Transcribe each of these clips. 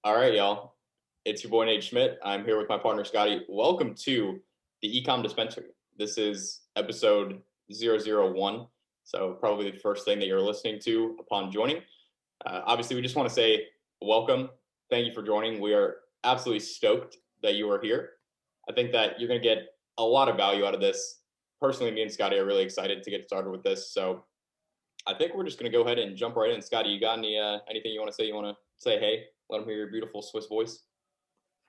All right, y'all. It's your boy Nate Schmidt. I'm here with my partner Scotty. Welcome to the Ecom Dispensary. This is episode 001. So probably the first thing that you're listening to upon joining. Obviously, we just want to say welcome. Thank you for joining. We are absolutely stoked that you are here. I think that you're going to get a lot of value out of this. Personally, me and Scotty are really excited to get started with this. So I think we're just going to go ahead and jump right in. Scotty, you got anything you want to say? You want to say hey? Let them hear your beautiful Swiss voice.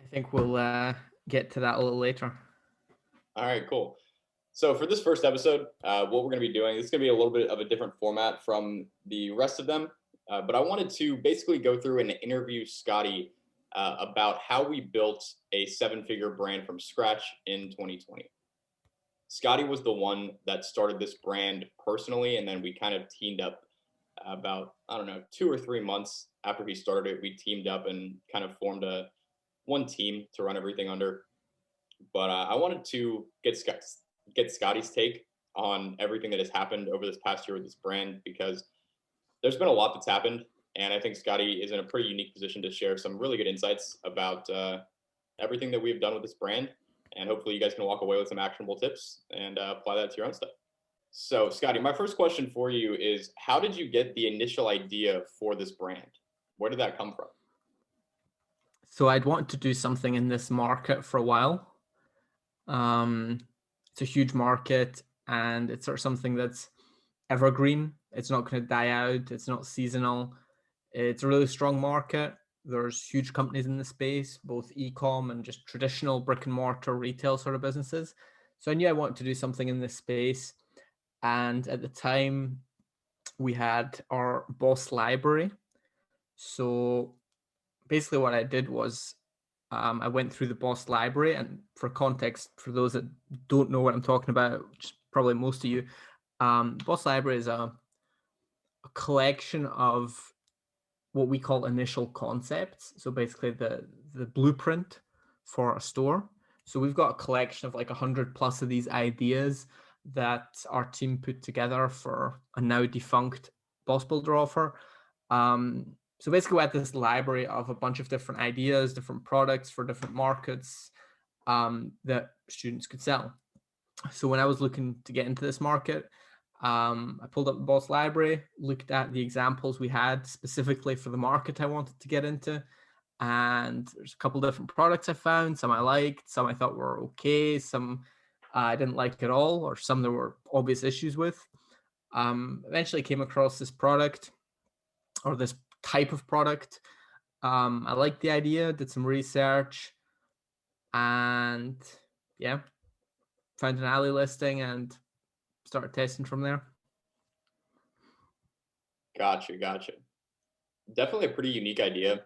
I think we'll get to that a little later. All right, cool. So for this first episode, what we're going to be doing, this is going to be a little bit of a different format from the rest of them. But I wanted to basically go through and interview Scotty about how we built a seven-figure brand from scratch in 2020. Scotty was the one that started this brand personally, and then we kind of teamed up about, 2 or 3 months after he started it. We teamed up and kind of formed one team to run everything under. But I wanted to get Scotty's take on everything that has happened over this past year with this brand, because there's been a lot that's happened, and I think Scotty is in a pretty unique position to share some really good insights about everything that we've done with this brand, and hopefully you guys can walk away with some actionable tips and apply that to your own stuff. So, Scotty, my first question for you is, how did you get the initial idea for this brand? Where did that come from? So I'd want to do something in this market for a while. It's a huge market, and it's sort of something that's evergreen. It's not going to die out. It's not seasonal. It's a really strong market. There's huge companies in the space, both e-com and just traditional brick and mortar retail sort of businesses. So I knew I wanted to do something in this space. And at the time, we had our Boss library. So basically what I did was I went through the Boss library, and for context, for those that don't know what I'm talking about, which is probably most of you, Boss library is a collection of what we call initial concepts. So basically the blueprint for a store. So we've got a collection of like 100 plus of these ideas that our team put together for a now defunct Boss Builder offer. So basically we had this library of a bunch of different ideas, different products for different markets that students could sell. So when I was looking to get into this market, I pulled up the Boss library, looked at the examples we had specifically for the market I wanted to get into. And there's a couple different products I found. Some I liked, some I thought were okay, some I didn't like at all, or some there were obvious issues with. Eventually came across this product, or this type of product. I liked the idea, did some research, and yeah, found an alley listing and started testing from there. Gotcha. Definitely a pretty unique idea.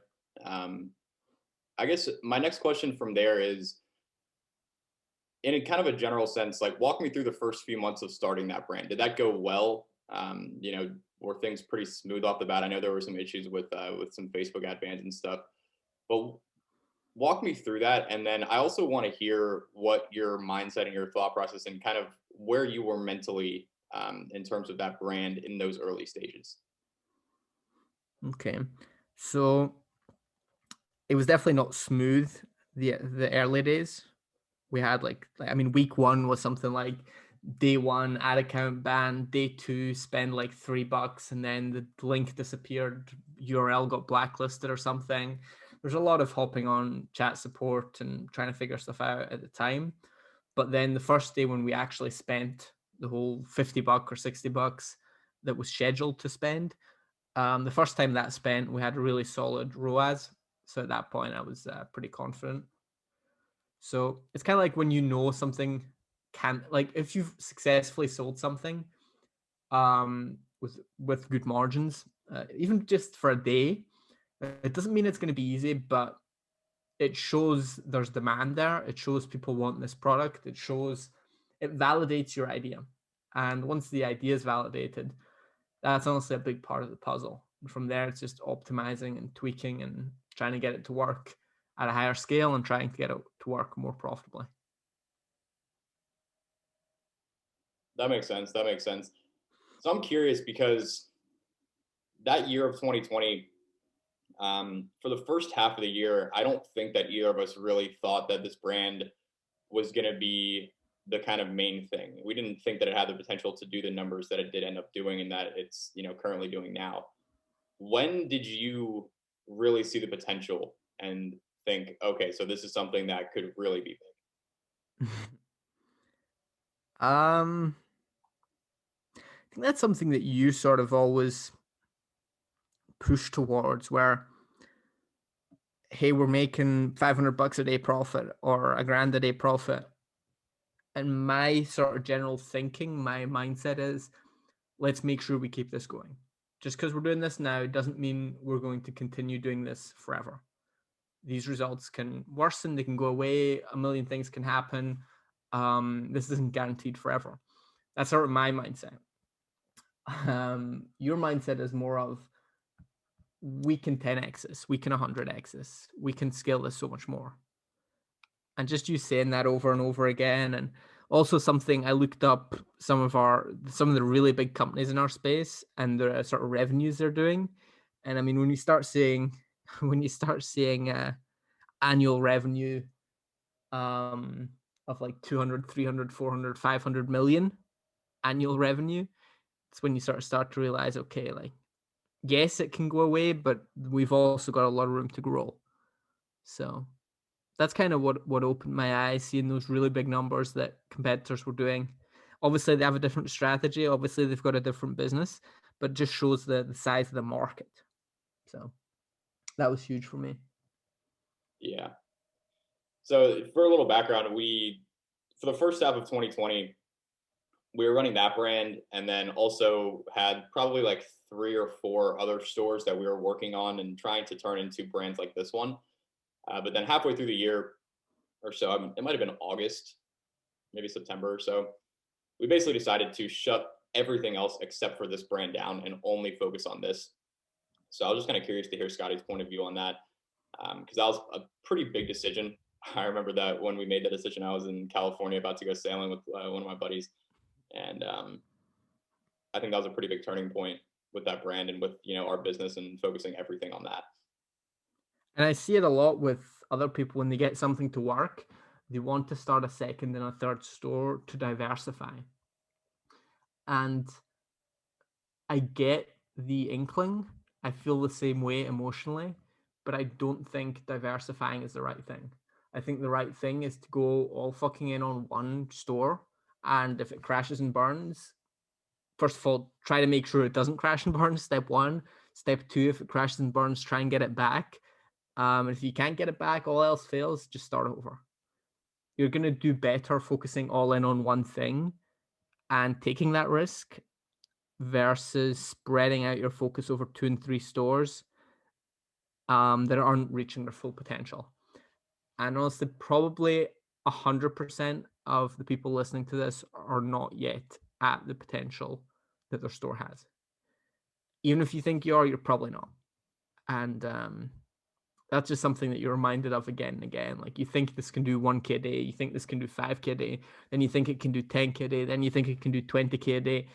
I guess my next question from there is, in a kind of a general sense, like, walk me through the first few months of starting that brand. Did that go well? Were things pretty smooth off the bat? I know there were some issues with some Facebook ad bans and stuff, but walk me through that. And then I also want to hear what your mindset and your thought process and kind of where you were mentally in terms of that brand in those early stages. Okay, so it was definitely not smooth the early days. We had week one was something like day one ad account ban, day two spend like $3, and then the link disappeared, URL got blacklisted or something. There's a lot of hopping on chat support and trying to figure stuff out at the time. But then the first day when we actually spent the whole $50 or $60 that was scheduled to spend, the first time that spent, we had a really solid ROAS. So at that point, I was pretty confident. So it's kind of like when you know something can, like if you've successfully sold something with good margins, even just for a day, it doesn't mean it's going to be easy, but it shows there's demand there. It shows people want this product. It validates your idea. And once the idea is validated, that's honestly a big part of the puzzle. And from there, it's just optimizing and tweaking and trying to get it to work at a higher scale and trying to get it to work more profitably. That makes sense. So I'm curious, because that year of 2020, For the first half of the year, I don't think that either of us really thought that this brand was going to be the kind of main thing. We didn't think that it had the potential to do the numbers that it did end up doing and that it's, currently doing now. When did you really see the potential and think, okay, so this is something that could really be um, I think that's something that you sort of always push towards, where, hey, we're making $500 a day profit or a grand a day profit. And my sort of general thinking, my mindset is, let's make sure we keep this going. Just because we're doing this now doesn't mean we're going to continue doing this forever. These results can worsen, they can go away, a million things can happen. This isn't guaranteed forever. That's sort of my mindset. Your mindset is more of, we can 10x this, we can 100x this, we can scale this so much more. And just you saying that over and over again. And also something, I looked up some of the really big companies in our space and the sort of revenues they're doing. And I mean, when you start seeing annual revenue of like 200, 300, 400, 500 million annual revenue, it's when you sort of start to realize, okay, like, yes, it can go away, but we've also got a lot of room to grow. So that's kind of what opened my eyes, seeing those really big numbers that competitors were doing. Obviously, they have a different strategy. Obviously, they've got a different business, but it just shows the size of the market. So that was huge for me. Yeah. So for a little background, for the first half of 2020, we were running that brand and then also had probably like 3 or 4 other stores that we were working on and trying to turn into brands like this one. But then halfway through the year or so, it might have been August, maybe September or so, we basically decided to shut everything else except for this brand down and only focus on this. So I was just kind of curious to hear Scotty's point of view on that, because that was a pretty big decision. I remember that when we made that decision, I was in California about to go sailing with one of my buddies, and I think that was a pretty big turning point with that brand and with our business and focusing everything on that. And I see it a lot with other people when they get something to work, they want to start a second and a third store to diversify. And I get the inkling. I feel the same way emotionally, but I don't think diversifying is the right thing. I think the right thing is to go all fucking in on one store. And if it crashes and burns, first of all, try to make sure it doesn't crash and burn. Step one. Step two, if it crashes and burns, try and get it back. If you can't get it back, all else fails, just start over. You're going to do better focusing all in on one thing and taking that risk versus spreading out your focus over 2 and 3 stores that aren't reaching their full potential. And honestly, probably 100% of the people listening to this are not yet at the potential that their store has. Even if you think you are, you're probably not. And that's just something that you're reminded of again and again. Like, you think this can do 1K a day, you think this can do 5K a day, then you think it can do 10K a day, then you think it can do 20K a day.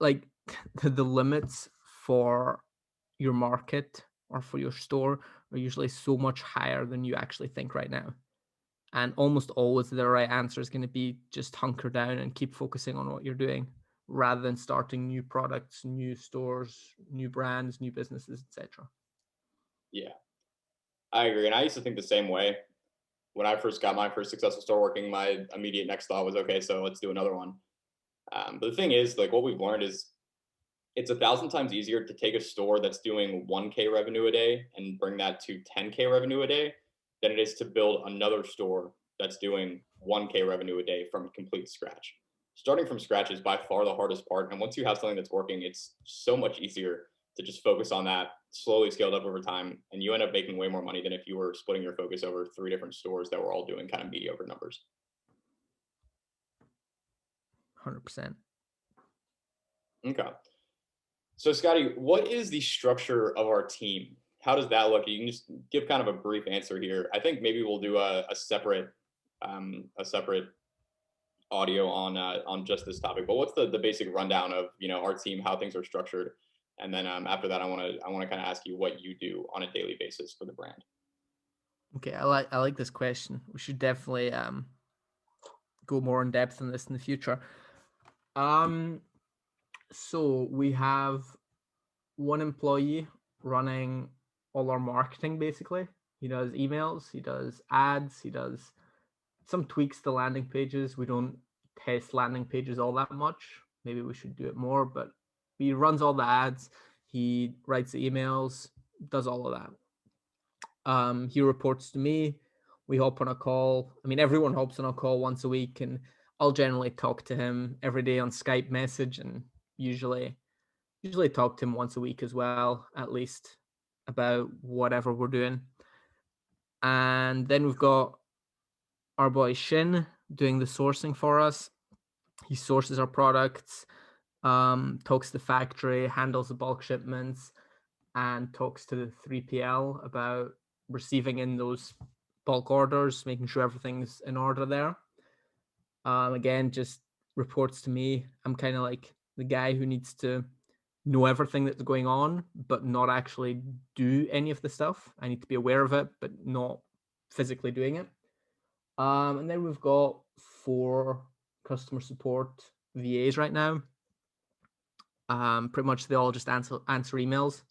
Like, the limits for your market or for your store are usually so much higher than you actually think right now. And almost always the right answer is going to be just hunker down and keep focusing on what you're doing rather than starting new products, new stores, new brands, new businesses, etc. Yeah, I agree. And I used to think the same way. When I first got my first successful store working, my immediate next thought was, okay, so let's do another one. But the thing is, like, what we've learned is it's 1,000 times easier to take a store that's doing 1K revenue a day and bring that to 10K revenue a day than it is to build another store that's doing 1K revenue a day from complete scratch. Starting from scratch is by far the hardest part. And once you have something that's working, it's so much easier to just focus on that, slowly scaled up over time. And you end up making way more money than if you were splitting your focus over 3 different stores that were all doing kind of mediocre numbers. 100%. Okay. So, Scotty, what is the structure of our team? How does that look? You can just give kind of a brief answer here. I think maybe we'll do a separate audio on just this topic. But what's the basic rundown of our team, how things are structured, And then after that, I want to kind of ask you what you do on a daily basis for the brand. Okay, I like this question. We should definitely go more in depth on this in the future. Um, so we have one employee running all our marketing basically. He does emails, he does ads, he does some tweaks to landing pages. We don't test landing pages all that much. Maybe we should do it more, but he runs all the ads, he writes the emails, does all of that. He reports to me. We hop on a call. I mean, everyone hops on a call once a week, and I'll generally talk to him every day on Skype message, and usually talk to him once a week as well, at least about whatever we're doing. And then we've got our boy Shin doing the sourcing for us. He sources our products, talks to the factory, handles the bulk shipments, and talks to the 3PL about receiving in those bulk orders, making sure everything's in order there. Again, just reports to me. I'm kind of like the guy who needs to know everything that's going on, but not actually do any of the stuff. I need to be aware of it, but not physically doing it. And then we've got 4 customer support VAs right now. Pretty much they all just answer emails.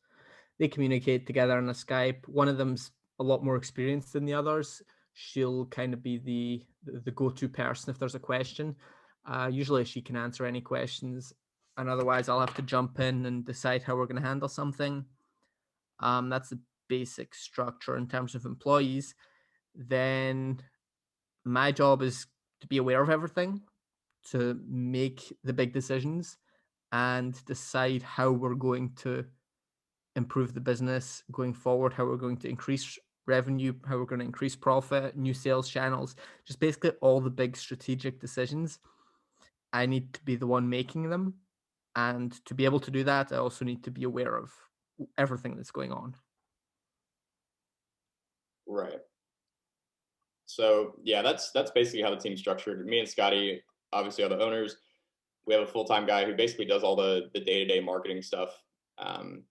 They communicate together on a Skype. One of them's a lot more experienced than the others. She'll kind of be the go-to person if there's a question. Usually she can answer any questions, and otherwise I'll have to jump in and decide how we're going to handle something. That's the basic structure in terms of employees. Then my job is to be aware of everything, to make the big decisions, and decide how we're going to improve the business going forward, how we're going to increase revenue, how we're going to increase profit, new sales channels, just basically all the big strategic decisions. I need to be the one making them. And to be able to do that, I also need to be aware of everything that's going on. Right. So yeah, that's basically how the team's structured. Me and Scotty obviously are the owners. We have a full-time guy who basically does all the day-to-day marketing stuff. Um,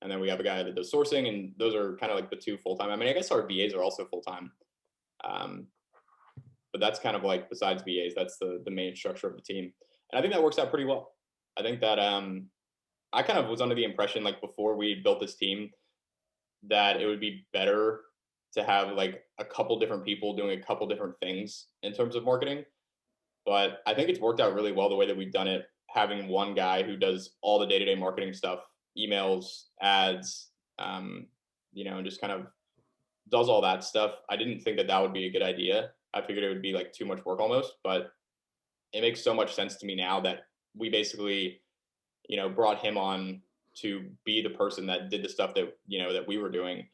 and then we have a guy that does sourcing, and those are kind of like the 2 full-time. I mean, I guess our VAs are also full-time. Um, but that's kind of like, besides VAs, that's the main structure of the team. And I think that works out pretty well. I think that I kind of was under the impression, like before we built this team, that it would be better to have like a couple different people doing a couple different things in terms of marketing. But I think it's worked out really well the way that we've done it, having one guy who does all the day-to-day marketing stuff, emails, ads, and just kind of does all that stuff. I didn't think that would be a good idea. I figured it would be like too much work almost, but it makes so much sense to me now that we basically, brought him on to be the person that did the stuff that we were doing,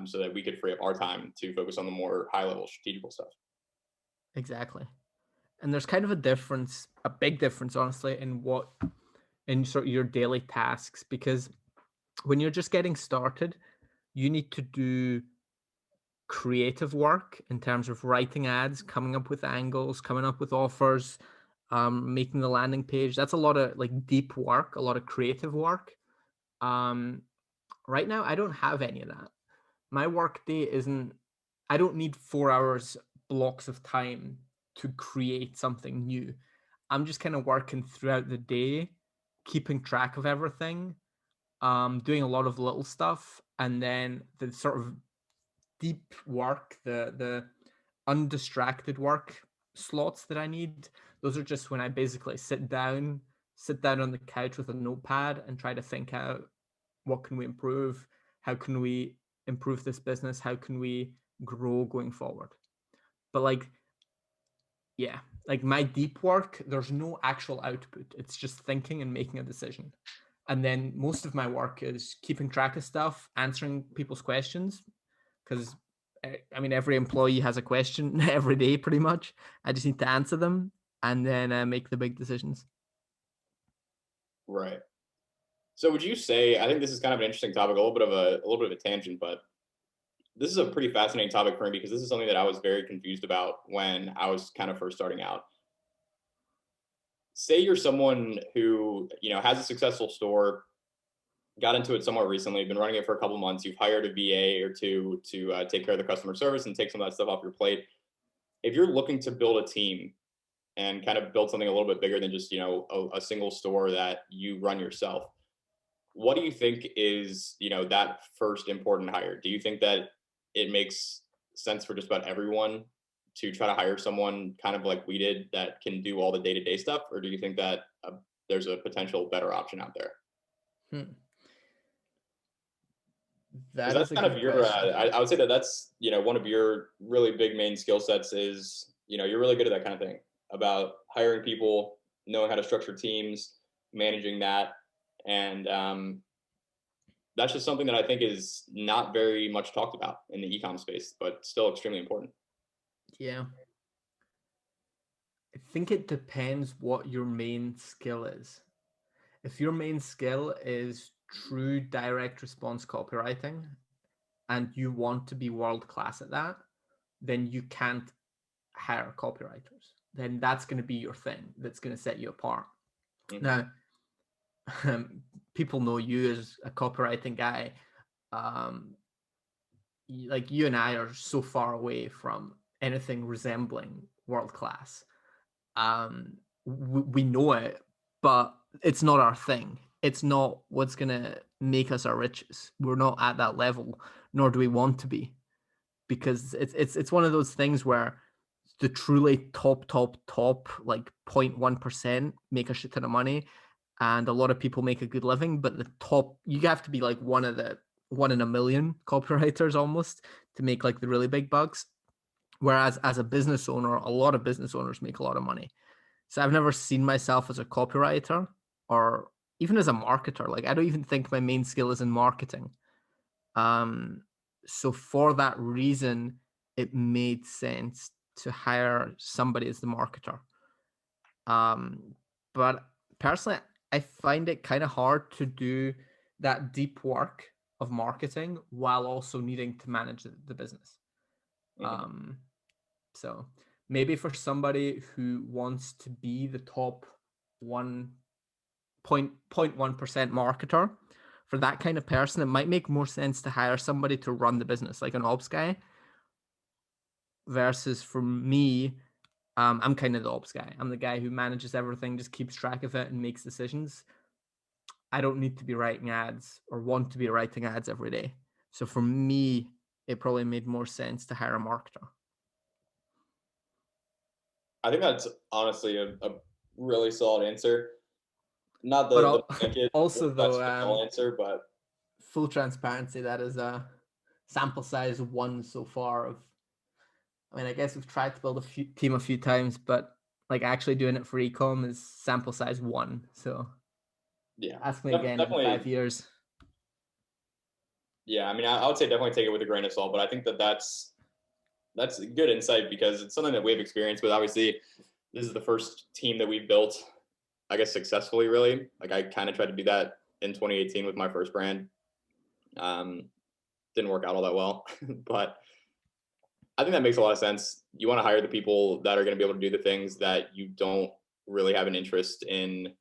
so that we could free up our time to focus on the more high-level strategical stuff. Exactly. And there's kind of a big difference, honestly, in sort of your daily tasks, because when you're just getting started, you need to do creative work in terms of writing ads, coming up with angles, coming up with offers, making the landing page. That's a lot of like deep work, a lot of creative work. Um, right now, I don't have any of that. My work day isn't, I don't need 4 hours blocks of time to create something new. I'm just kind of working throughout the day, keeping track of everything, doing a lot of little stuff, and then the sort of deep work, the undistracted work slots that I need. Those are just when I basically sit down on the couch with a notepad and try to think out what can we improve, how can we improve this business, how can we grow going forward. But like, yeah, like my deep work, there's no actual output. It's just thinking and making a decision. And then most of my work is keeping track of stuff, answering people's questions, because I mean, every employee has a question every day, pretty much. I just need to answer them and then make the big decisions. Right. So would you say, I think this is kind of an interesting topic, a little bit of a tangent, but this is a pretty fascinating topic for me because this is something that I was very confused about when I was kind of first starting out. Say you're someone who, has a successful store, got into it somewhat recently, been running it for a couple months. You've hired a VA or two to take care of the customer service and take some of that stuff off your plate. If you're looking to build a team and kind of build something a little bit bigger than just, a single store that you run yourself, what do you think is, that first important hire? Do you think that it makes sense for just about everyone to try to hire someone kind of like we did that can do all the day-to-day stuff? Or do you think that there's a potential better option out there? Hmm. Because That that's is a kind of good your, question. I would say that that's, one of your really big main skill sets is, you're really good at that kind of thing about hiring people, knowing how to structure teams, managing that. And that's just something that I think is not very much talked about in the e-com space, but still extremely important. Yeah. I think it depends what your main skill is. If your main skill is true direct response copywriting and you want to be world class at that, then you can't hire copywriters. Then that's going to be your thing that's going to set you apart. Mm-hmm. Now, people know you as a copywriting guy. Like you and I are so far away from anything resembling world class. We know it, but it's not our thing. It's not what's gonna make us our riches. We're not at that level, nor do we want to be, because it's one of those things where the truly top like 0.1% make a shit ton of money, and a lot of people make a good living. But the top, you have to be like one in a million copywriters almost to make like the really big bucks. Whereas as a business owner, a lot of business owners make a lot of money. So I've never seen myself as a copywriter or even as a marketer. Like I don't even think my main skill is in marketing. So for that reason, it made sense to hire somebody as the marketer. But personally, I find it kind of hard to do that deep work of marketing while also needing to manage the business. Mm-hmm. So maybe for somebody who wants to be the top 1.1% marketer, for that kind of person, it might make more sense to hire somebody to run the business, like an ops guy. Versus for me, I'm kind of the ops guy. I'm the guy who manages everything, just keeps track of it and makes decisions. I don't need to be writing ads or want to be writing ads every day. So for me, it probably made more sense to hire a marketer. I think that's honestly a really solid answer. Not the But blanket also that's though, the answer, but full transparency, that is a sample size of one so far. I mean, I guess we've tried to build a team a few times, but like actually doing it for ecom is sample size one. So yeah, ask me again in definitely. 5 years. Yeah, I mean, I would say definitely take it with a grain of salt, but I think that that's good insight because it's something that we've experienced with. Obviously, this is the first team that we built, I guess, successfully. Really, like I kind of tried to do that in 2018 with my first brand. Didn't work out all that well, but I think that makes a lot of sense. You want to hire the people that are going to be able to do the things that you don't really have an interest in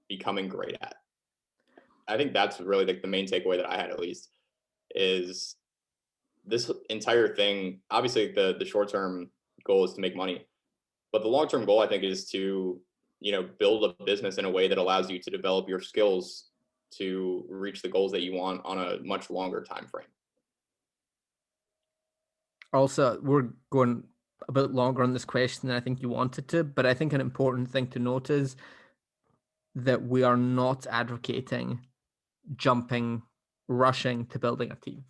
becoming great at. I think that's really the main takeaway that I had, at least, is this entire thing. Obviously, the short term goal is to make money, but the long term goal, I think, is to build a business in a way that allows you to develop your skills to reach the goals that you want on a much longer time frame. Also, we're going a bit longer on this question than I think you wanted to, but I think an important thing to note is that we are not advocating jumping, rushing to building a team.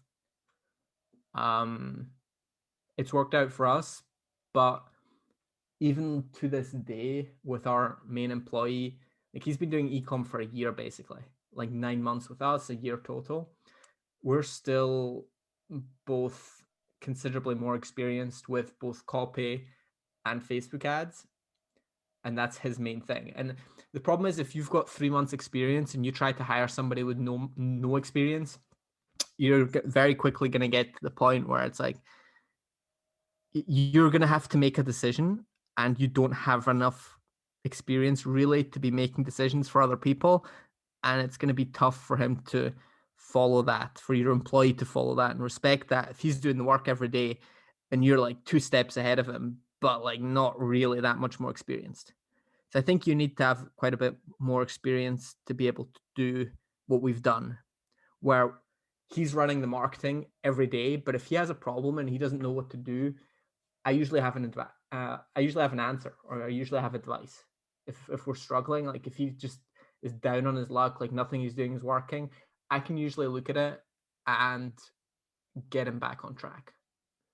It's worked out for us, but even to this day, with our main employee, like he's been doing ecom for a year basically, like 9 months with us, a year total. We're still both considerably more experienced with both copy and Facebook ads, and that's his main thing. And the problem is, if you've got 3 months experience and you try to hire somebody with no experience, you're very quickly going to get to the point where it's like you're going to have to make a decision and you don't have enough experience really to be making decisions for other people, and it's going to be tough for him to follow that, for your employee to follow that and respect that. If he's doing the work every day and you're like 2 steps ahead of him, but like not really that much more experienced. So I think you need to have quite a bit more experience to be able to do what we've done, where he's running the marketing every day, but if he has a problem and he doesn't know what to do, I usually have an answer, or I usually have advice. If we're struggling, like if he just is down on his luck, like nothing he's doing is working, I can usually look at it and get him back on track.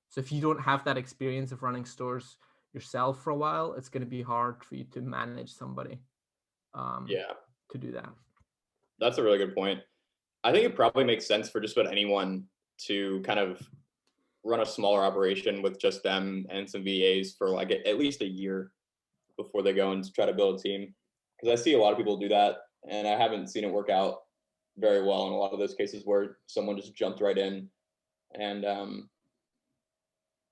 So if you don't have that experience of running stores yourself for a while, it's going to be hard for you to manage somebody Yeah, to do that. that's a really good point. I think it probably makes sense for just about anyone to kind of run a smaller operation with just them and some VAs for like at least a year before they go and try to build a team. Because I see a lot of people do that, and I haven't seen it work out very well in a lot of those cases where someone just jumped right in and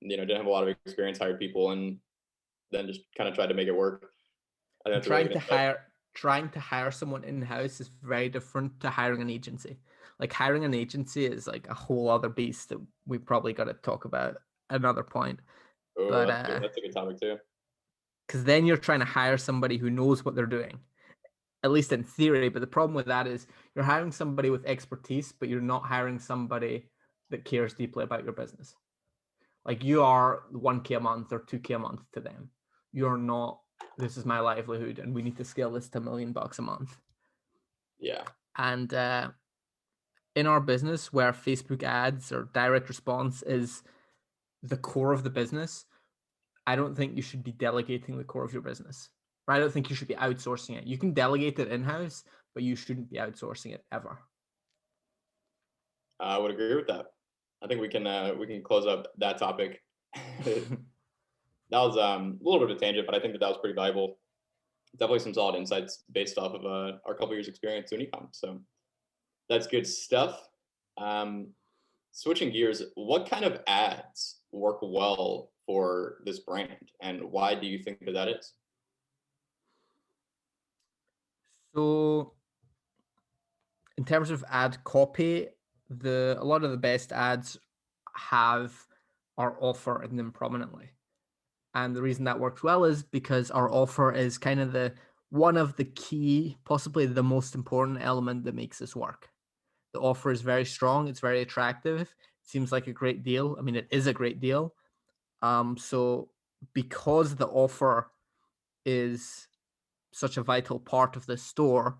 didn't have a lot of experience, hired people, and then just kind of tried to make it work. I think that's a really good insight. Trying to hire someone in-house is very different to hiring an agency. Like hiring an agency is like a whole other beast that we probably got to talk about another point. Oh, But that's good. That's a good topic too. because then you're trying to hire somebody who knows what they're doing, at least in theory. But the problem with that is you're hiring somebody with expertise, but you're not hiring somebody that cares deeply about your business. Like you are 1K a month or 2K a month to them. You're not, this is my livelihood and we need to scale this to $1 million a month. Yeah. And in our business where Facebook ads or direct response is the core of the business, I don't think you should be delegating the core of your business. I don't think you should be outsourcing it. You can delegate it in-house, but you shouldn't be outsourcing it ever. I would agree with that. I think we can close up that topic. That was a little bit of a tangent, but I think that was pretty valuable. Definitely some solid insights based off of our couple years experience doing ecom. So that's good stuff. Switching gears, what kind of ads work well for this brand, and why do you think that is? So in terms of ad copy, a lot of the best ads have our offer in them prominently. And the reason that works well is because our offer is kind of the one of the key, possibly the most important element that makes this work. The offer is very strong, it's very attractive, it seems like a great deal. I mean, it is a great deal. So because the offer is such a vital part of the store,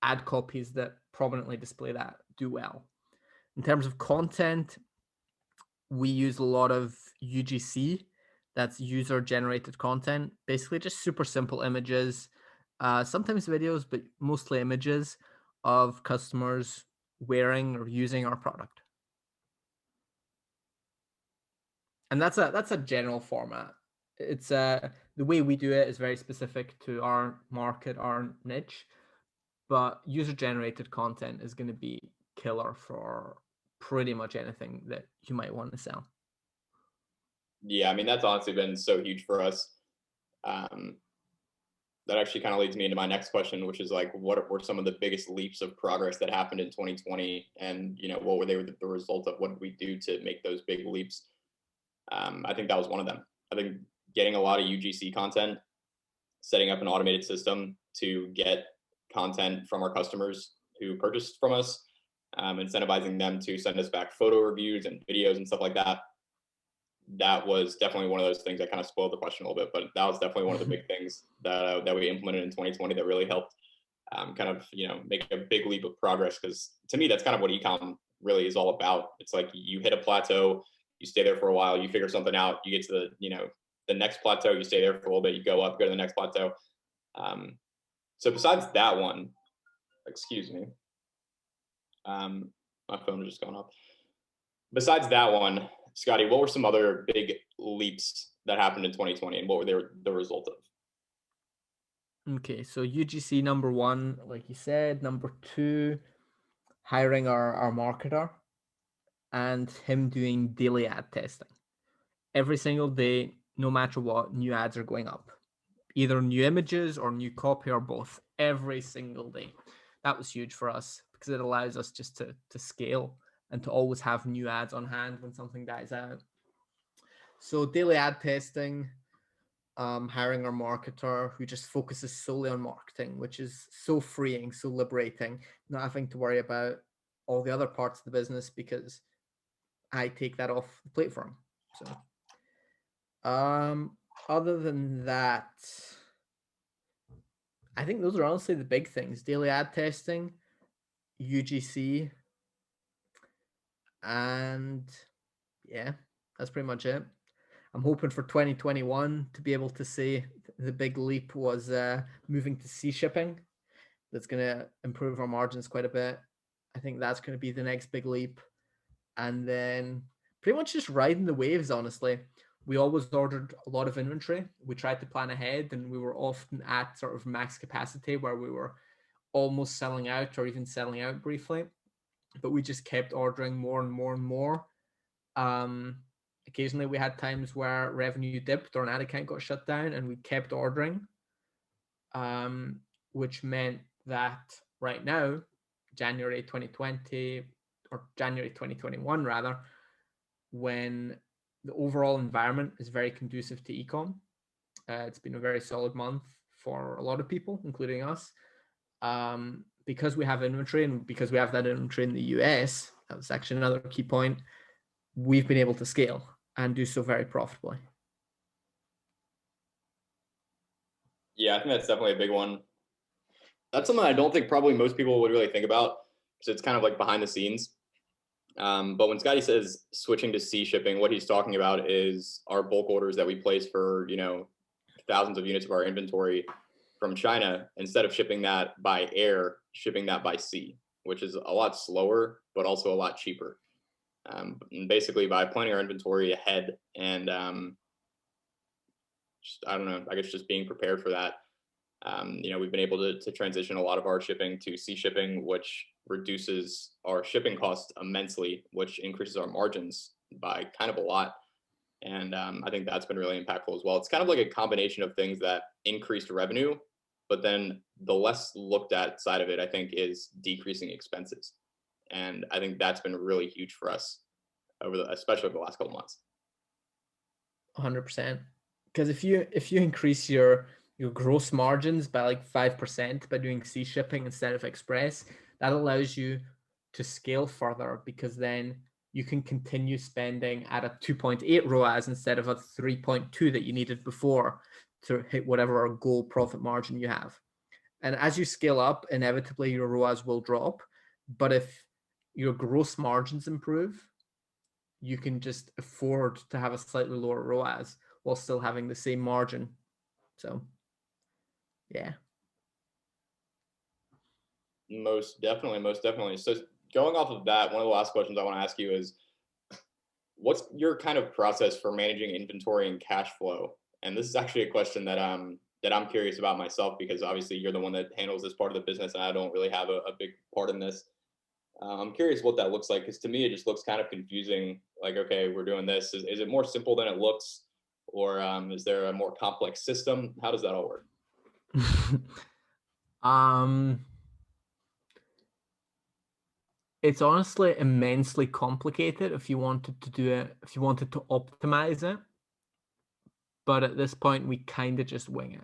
ad copies that prominently display that do well. In terms of content, we use a lot of UGC, that's user generated content, basically just super simple images, sometimes videos, but mostly images of customers wearing or using our product. And that's a general format. It's the way we do it is very specific to our market, our niche, but user generated content is going to be killer for pretty much anything that you might want to sell. Yeah, I mean that's honestly been so huge for us. That actually kind of leads me into my next question, which is like, what were some of the biggest leaps of progress that happened in 2020, and what were they the result of? What did we do to make those big leaps? I think that was one of them. I think getting a lot of UGC content, setting up an automated system to get content from our customers who purchased from us, incentivizing them to send us back photo reviews and videos and stuff like that. That was definitely one of those things that kind of spoiled the question a little bit, but that was definitely one of the big things that we implemented in 2020 that really helped kind of make a big leap of progress. Because to me, that's kind of what ecom really is all about. It's like you hit a plateau, you stay there for a while, you figure something out, you get to the next plateau, you stay there for a little bit, you go up, go to the next plateau. So besides that one, excuse me, my phone is just going off. Besides that one, Scotty, what were some other big leaps that happened in 2020, and what were they the result of? Okay, so UGC number one, like you said. Number two, hiring our marketer and him doing daily ad testing. Every single day, no matter what, new ads are going up. Either new images or new copy or both, every single day. That was huge for us because it allows us just to scale and to always have new ads on hand when something dies out. So daily ad testing, hiring our marketer who just focuses solely on marketing, which is so freeing, so liberating, not having to worry about all the other parts of the business because I take that off the plate for him. So other than that, I think those are honestly the big things: daily ad testing, UGC, and yeah, that's pretty much it. I'm hoping for 2021 to be able to say the big leap was moving to sea shipping. That's going to improve our margins quite a bit. I think that's going to be the next big leap. And then pretty much just riding the waves, honestly. We always ordered a lot of inventory. We tried to plan ahead, and we were often at sort of max capacity where we were almost selling out or even selling out briefly. But we just kept ordering more and more and more. Occasionally we had times where revenue dipped or an ad account got shut down, and we kept ordering, which meant that right now, January 2020 or January 2021 rather, when the overall environment is very conducive to ecom, it's been a very solid month for a lot of people, including us. Because we have inventory, and because we have that inventory in the US, that was actually another key point, we've been able to scale and do so very profitably. Yeah, I think that's definitely a big one. That's something I don't think probably most people would really think about, because it's kind of like behind the scenes. But when Scotty says switching to sea shipping, what he's talking about is our bulk orders that we place for, thousands of units of our inventory from China. Instead of shipping that by air, shipping that by sea, which is a lot slower, but also a lot cheaper. And basically, by planning our inventory ahead and I don't know, I guess just being prepared for that, we've been able to transition a lot of our shipping to sea shipping, which reduces our shipping costs immensely, which increases our margins by kind of a lot. And I think that's been really impactful as well. It's kind of like a combination of things that increased revenue, but then the less looked at side of it, I think, is decreasing expenses. And I think that's been really huge for us especially over the last couple months. 100%. Because if you increase your gross margins by like 5% by doing sea shipping instead of express, that allows you to scale further, because then you can continue spending at a 2.8 ROAS instead of a 3.2 that you needed before to hit whatever goal profit margin you have. And as you scale up, inevitably your ROAS will drop. But if your gross margins improve, you can just afford to have a slightly lower ROAS while still having the same margin. So, yeah. Most definitely. So going off of that, one of the last questions I want to ask you is, what's your kind of process for managing inventory and cash flow? And this is actually a question that I'm curious about myself, because obviously you're the one that handles this part of the business, and I don't really have a big part in this. I'm curious what that looks like, because to me it just looks kind of confusing. Like, okay, we're doing this. Is it more simple than it looks, or is there a more complex system? How does that all work? It's honestly immensely complicated if you wanted to do it, if you wanted to optimize it. But at this point, we kind of just wing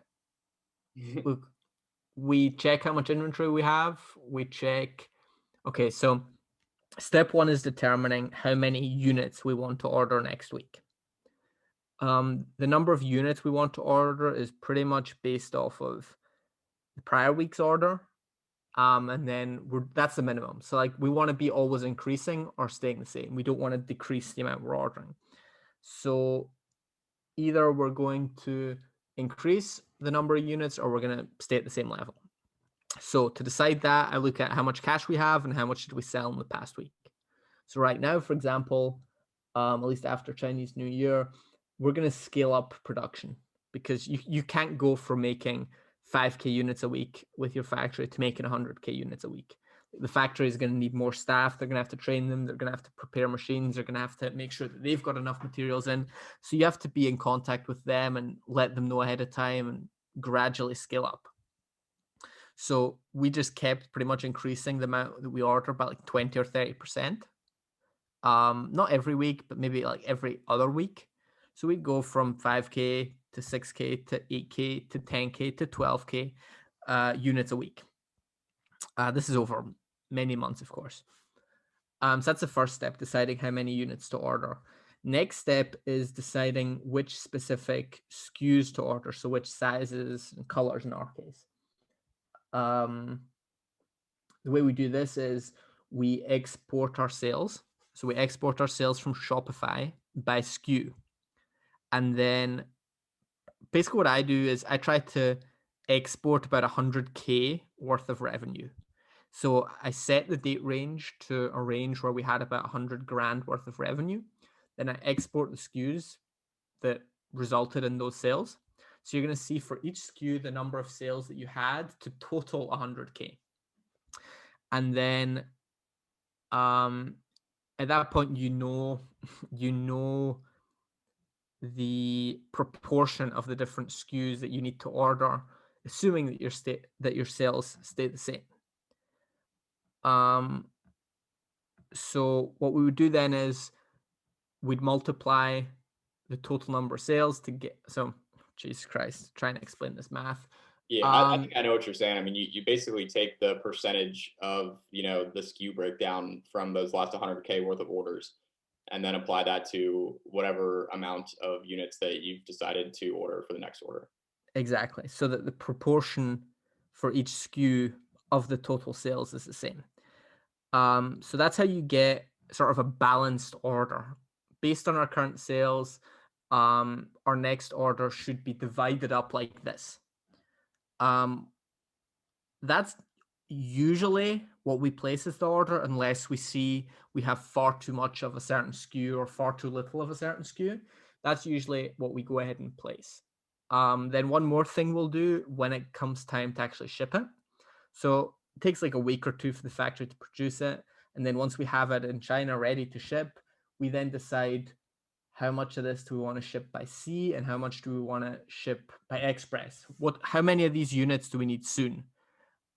it. Look, we check how much inventory we have. We check. Okay, so step one is determining how many units we want to order next week. The number of units we want to order is pretty much based off of the prior week's order. And then that's the minimum. So like we want to be always increasing or staying the same. We don't want to decrease the amount we're ordering. So either we're going to increase the number of units or we're going to stay at the same level. So to decide that, I look at how much cash we have and how much did we sell in the past week. So right now, for example, at least after Chinese New Year, we're going to scale up production, because you can't go from making 5K units a week with your factory to making 100K units a week. The factory is going to need more staff. They're going to have to train them. They're going to have to prepare machines. They're going to have to make sure that they've got enough materials in. So you have to be in contact with them and let them know ahead of time and gradually scale up. So we just kept pretty much increasing the amount that we order by like 20 or 30%. Not every week, but maybe like every other week. So we'd go from 5K to 6K to 8K to 10K to 12K units a week. This is over many months, of course. So that's the first step, deciding how many units to order. Next step is deciding which specific SKUs to order, so which sizes and colors in our case. The way we do this is we export our sales. So we export our sales from Shopify by SKU. And then basically what I do is I try to export about 100K worth of revenue. So I set the date range to a range where we had about 100 grand worth of revenue. Then I export the SKUs that resulted in those sales. So you're going to see for each SKU the number of sales that you had to total 100K. And then at that point, you know the proportion of the different SKUs that you need to order, assuming that your sales stay the same. So what we would do then is we'd multiply the total number of sales to get, so Jesus Christ, trying to explain this math. Yeah, I think I know what you're saying. I mean, you basically take the percentage of, the SKU breakdown from those last 100K worth of orders and then apply that to whatever amount of units that you've decided to order for the next order. Exactly. So that the proportion for each SKU of the total sales is the same. So that's how you get sort of a balanced order. Based on our current sales, our next order should be divided up like this. That's usually what we place as the order, unless we see we have far too much of a certain SKU or far too little of a certain SKU. That's usually what we go ahead and place. Then one more thing we'll do when it comes time to actually ship it. So it takes like a week or two for the factory to produce it. And then once we have it in China ready to ship, we then decide how much of this do we want to ship by sea and how much do we want to ship by express? How many of these units do we need soon?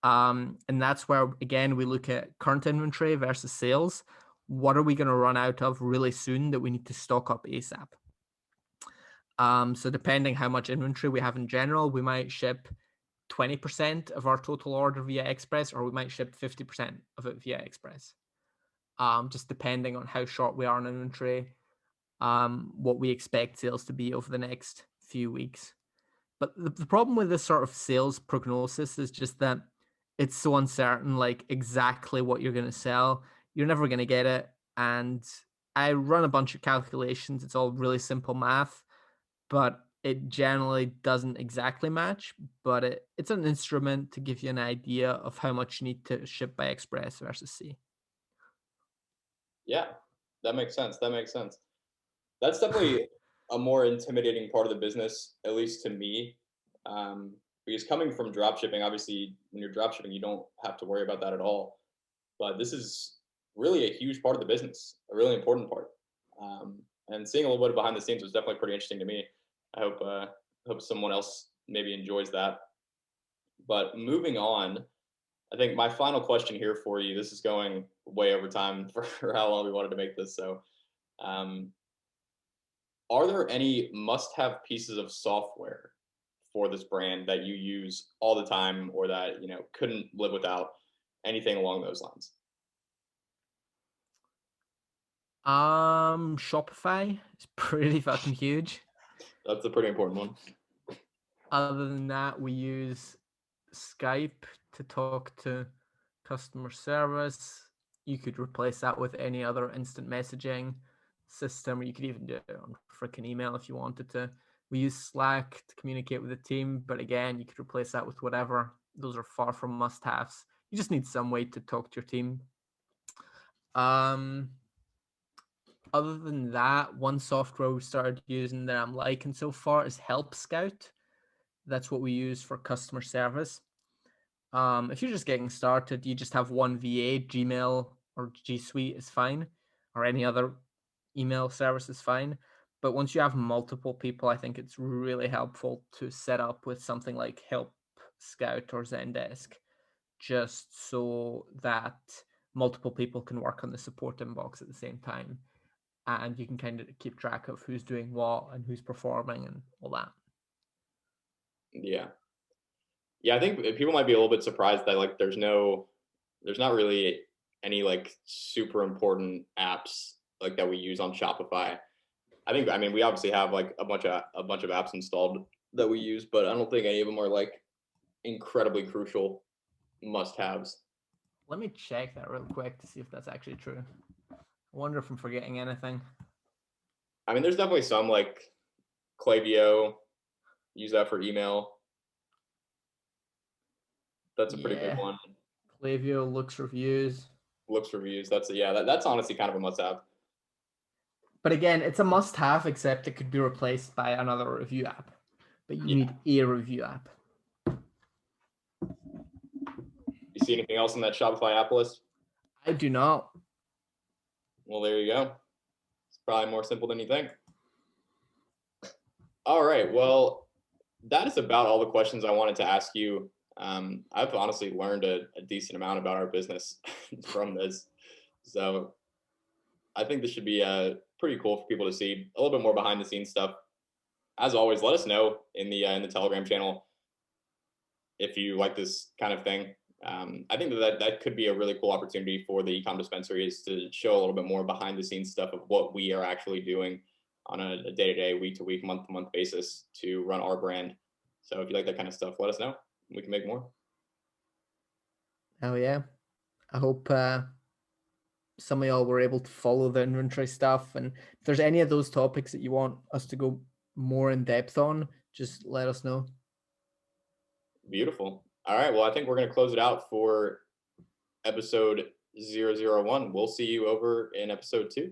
And that's where, again, we look at current inventory versus sales. What are we going to run out of really soon that we need to stock up ASAP? So depending how much inventory we have in general, we might ship 20% of our total order via express, or we might ship 50% of it via express. Just depending on how short we are in inventory, what we expect sales to be over the next few weeks. But the problem with this sort of sales prognosis is just that it's so uncertain, like exactly what you're going to sell. You're never going to get it. And I run a bunch of calculations. It's all really simple math, but it generally doesn't exactly match. But it's an instrument to give you an idea of how much you need to ship by express versus sea. Yeah, that makes sense. That's definitely a more intimidating part of the business, at least to me. Because coming from drop shipping, obviously, when you're drop shipping, you don't have to worry about that at all. But this is really a huge part of the business, a really important part. And seeing a little bit behind the scenes was definitely pretty interesting to me. I hope someone else maybe enjoys that. But moving on, I think my final question here for you. This is going way over time for how long we wanted to make this. So, are there any must-have pieces of software for this brand that you use all the time, or that couldn't live without? Anything along those lines? Shopify is pretty fucking huge. That's a pretty important one. Other than that, we use Skype to talk to customer service. You could replace that with any other instant messaging system, or you could even do it on freaking email if you wanted to. We use Slack to communicate with the team, but again, you could replace that with whatever. Those are far from must-haves. You just need some way to talk to your team. Other than that, one software we started using that I'm liking so far is Help Scout. That's what we use for customer service. If you're just getting started, you just have one VA, Gmail or G Suite is fine, or any other email service is fine. But once you have multiple people, I think it's really helpful to set up with something like Help Scout or Zendesk. just so that multiple people can work on the support inbox at the same time, and you can kind of keep track of who's doing what and who's performing and all that. Yeah. Yeah, I think people might be a little bit surprised that like there's not really any like super important apps like that we use on Shopify. I mean we obviously have like a bunch of apps installed that we use, but I don't think any of them are like incredibly crucial must-haves. Let me check that real quick to see if that's actually true. I wonder if I'm forgetting anything. I mean, there's definitely some like Klaviyo, use that for email. That's a pretty big Yeah, one. Klaviyo looks reviews. Looks reviews. That's honestly kind of a must-have. But again, it's a must-have, except it could be replaced by another review app. But you Yeah. need a review app. You see anything else on that Shopify app list? I do not. Well, there you go. It's probably more simple than you think. All right. Well, that is about all the questions I wanted to ask you. I've honestly learned a decent amount about our business from this. So I think this should be pretty cool for people to see a little bit more behind the scenes stuff. As always, let us know in the Telegram channel if you like this kind of thing. I think that could be a really cool opportunity for the ecom dispensary, is to show a little bit more behind the scenes stuff of what we are actually doing on a day-to-day, week-to-week, month-to-month basis to run our brand. So if you like that kind of stuff, let us know. We can make more. Oh yeah. I hope some of y'all were able to follow the inventory stuff. And if there's any of those topics that you want us to go more in depth on, just let us know. Beautiful. All right. Well, I think we're going to close it out for episode 001. We'll see you over in episode 2.